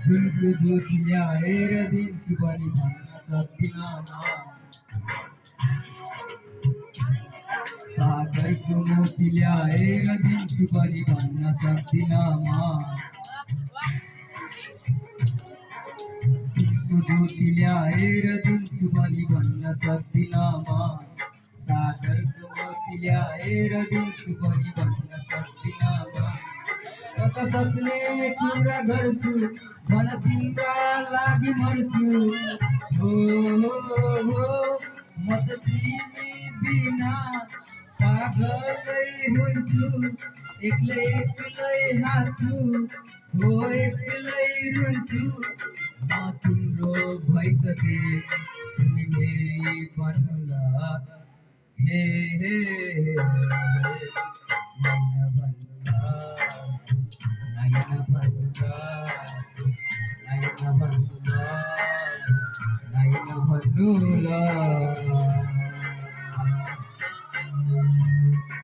झुलकु झुकिल्या हेर दिन्छु पनि भन्न सक्दिन सागरको मोती ल्याएर दिन्छु पनि भन्न सक्दिन झुलकु ज्योति ल्याएर दिन्छु पनि भन्न सक्दिन सागरको मोती ल्याएर दिन्छु पनि भन्न सक्दिन त सक्ने कुरा गर्छु भन तिम्रा लागि मर्छु हो म त तिमी बिना पागलै हुन्छु एक्लै एक्लै हाँस्छु हो एक्लै रुन्छु म तिम्रो भइसके तिमी मेरै भन्नुला हे हे नाइन भन्नुला नाइन भन्नुला नाइन भन्नुला नाइन भन्नुला